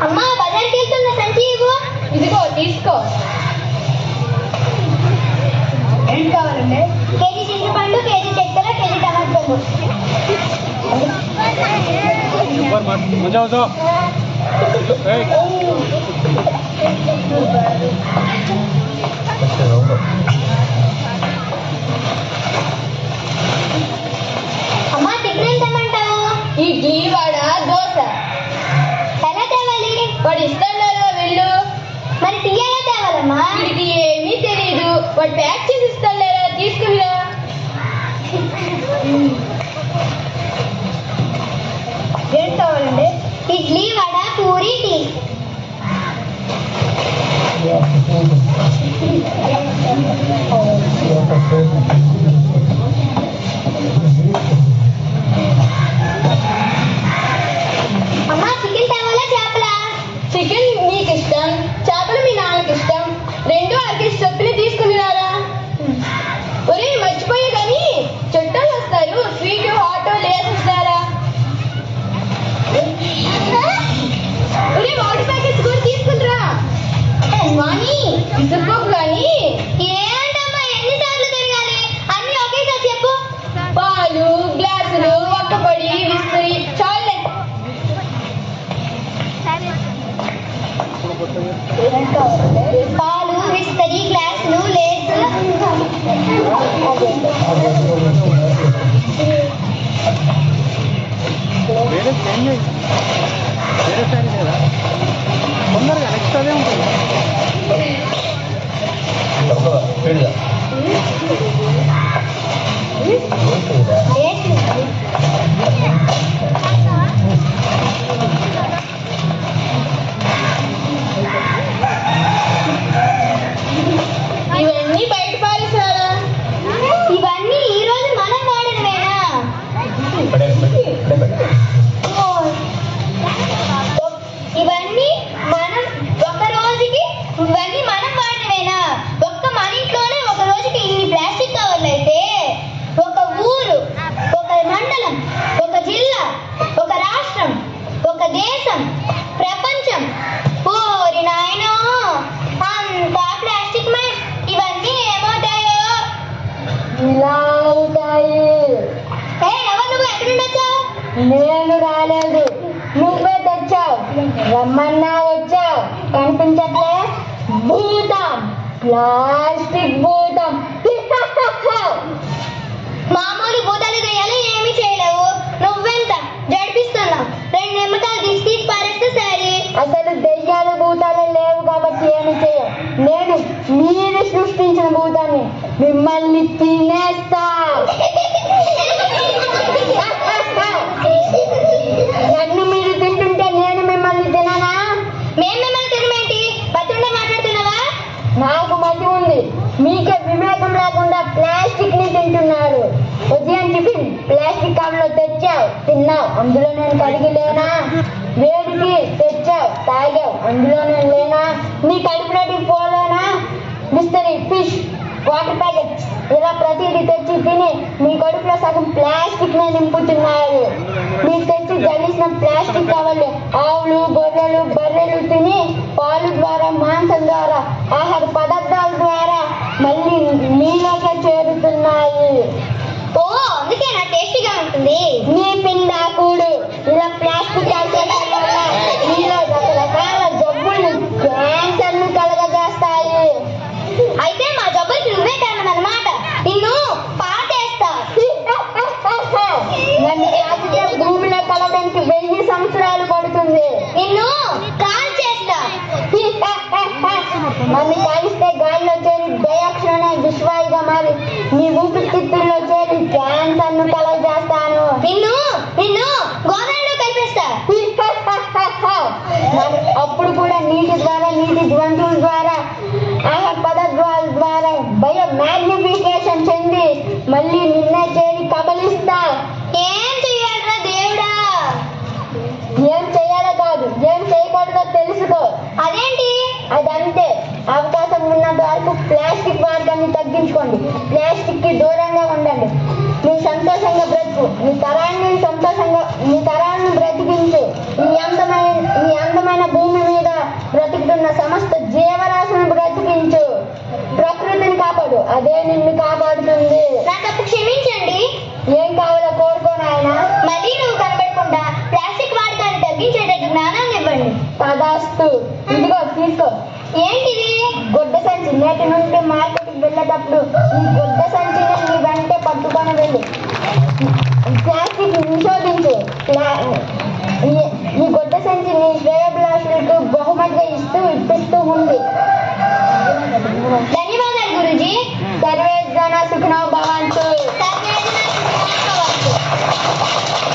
అమ్మా బజార్కి వెళ్తున్న సంచి ఇవ్వు. ఇదిగో తీసుకో. ఏం కావాలండి? కేజీ చింతపండు, కేజీ చక్కెర, కేజీ టమాటాలు. అమ్మా టిఫిన్ ఏం తెమ్మంటావు? ఇడ్లీ, వడ, దోశ. ఎలా తేవాలి? వాడు ఇస్తాడా వెళ్ళు. మరి టీ ఎలా తేవాలమ్మా? వీడికి ఏమీ తెలీదు. వాడు ప్యాక్ చేసి ఇస్తాడా, తీసుకునిరా. ఏం కావాలండి? ఇడ్లీ, వడ, పూరి, టీ. అమ్మా చికెన్ తేవాలా చేపలా? చికెన్ నీకు ఇష్టం, చేపలు మీ నాన్నకి ఇష్టం. రెండు అరకేసి చొప్పున తీసుకుని రారా. ఒరే మర్చిపోయే కానీ చుట్టాలు వస్తారు. స్వీట్ హాట్ లేసిస్తారా. ఒరే వాటర్ ప్యాకెట్స్ కూడా తీసుకునిరా. వాణి విసుక్కోకు కానీ. ఏంటమ్మా ఎన్నిసార్లు తిరగాలి? అన్ని ఒకేసారి చెప్పు. పాలు, గ్లాసులు, ఒక్కపొడి, విస్తరి చాలే. పాలు, విస్తరి, గ్లాసులు, లేసు. తొందరగా నెక్స్ట్ అదే ఉంటుంది. ఇవన్నీ బయట పారేసారా? ఇవన్నీ ఈ రోజు మనం వాడినవేనా? ఇవన్నీ మనం ఒక రోజుకి ఇవన్నీ మనం వాడినవేనా? ఒక్క మన ఇంట్లోనే ఒక రోజుకి ఇన్ని ప్లాస్టిక్ కవర్లు అయితే ఒక ఊరు, ఒక మండలం, ఒక జిల్లా, ఒక రాష్ట్రం, ఒక దేశం, ప్రపంచం. ఓరి నాయనో అంతా ప్లాస్టిక్ మయం. ఇవన్నీ ఏమవుతాయో? ఇలా అవుతాయి. ఎవరు నువ్వు ఎక్కడి నుండి వచ్చావు? నేను రాలేదు, నువ్వే తెచ్చావు. రమ్మన్నా వచ్చావు. కనిపించట్లే? భూతం, ప్లాస్టిక్ భూతం. మామూలు భూతాలు దెయ్యాలు ఏమీ చేయలేవు. నువ్వెంత జడిపిస్తున్నావు? 2 నిమ్మకాయలు తీసి పారేస్తే సరే. అసలు దెయ్యాలు భూతాలు లేవు కాబట్టి ఏమి చేయవు. నేను మీరు సృష్టించిన భూతాన్ని. మిమ్మల్ని తినేస్తా. నన్ను మీరు తింటుంటే నేను మిమ్మల్ని తిననా? మేము మిమ్మల్ని తినమేంటి? బతుకుండా మాట్లాడుతున్నావా? నాకు మతి ఉంది, మీకే వివేకం లేకుండా ప్లాస్టిక్ ని తింటున్నారు. ఉదయం టిఫిన్ ప్లాస్టిక్ కవర్లో తెచ్చావు, తిన్నావు. అందులో నేను కడిగి లేనా? వేడికి తెచ్చావు, తాగావు. అందులో నేను లేనా? నీ కడుపులోకి పోలేనా? మిస్టరీ ఫిష్, వాటర్ ప్యాకెట్స్ ఇలా ప్రతిదీ తెచ్చి తిని మీ కడుపులో సగం ప్లాస్టిక్ నే నింపుతున్నారు. మీరు తెచ్చి జల్లిసిన ప్లాస్టిక్ కవర్లు ఆవులు, గొర్రెలు, బర్రెలు తిని పాలు ద్వారా, మాంసం ద్వారా, ఆహార పదార్థాల ద్వారా మళ్ళీ మీలోకే చేరుతున్నాయి. ఓ అందుకే నా టేస్టీగా ఉంటుంది. మీ పిండాకుడు ఇలా ప్లాస్టిక్ కాల్చడం వల్ల మీలో రకరకాల జబ్బులు, క్యాన్సర్లు కలగజేస్తాయి. అయితే మా జబ్బులకి నువ్వే కారణం అన్నమాట. నిన్ను పాతేస్తా. నన్ను తాకితే భూమిలో కలవడానికి 1000 సంవత్సరాలు పడుతుంది. నిన్ను కాల్ చేస్తా. నన్ను కాలిస్తే గాలిలో చేరి డయాక్సిన్ అనే విశ్వాయుగా మారి నీ ఊపిరితిత్తుల్లో చేరి క్యాన్సర్ ను కలగజేస్తాను. నిన్ను గోదావరిలో కలిపేస్తా. అప్పుడు కూడా నీటి ద్వారా, నీటి జంతువుల ద్వారా, ఆహార పదార్థాల ద్వారా బయో మ్యాగ్నిఫికేషన్ చెంది మళ్ళీ నిన్నే చేరి కబలిస్తా. ఏం చెయ్యాలరా దేవుడా? ఏం చేయాలో కాదు, ఏం చేయకూడదో తెలుసుకో. అదేంటి? అదంతే. అవకాశం ఉన్నంత వరకు ప్లాస్టిక్ వాడకాన్ని తగ్గించుకోండి. ప్లాస్టిక్ కి దూరంగా ఉండండి. నీ సంతోషంగా బ్రతుకు. నీ తరాన్ని బ్రతికించు. ఈ అందమైన భూమి ఈ గుడ్డ సంచిని నీ వెంటే పట్టుకొని వెళ్ళి ప్లాస్టిక్ నిషేధించు. ఈ గుడ్డ సంచి నీ శ్రేయోభిలాషులకు బహుమతిగా ఇప్పిస్తూ ఉంది. ధన్యవాదాలు గురూజీ. సర్వే జన సుఖినో భవంతు. సర్వే జన సుఖినో భవంతు.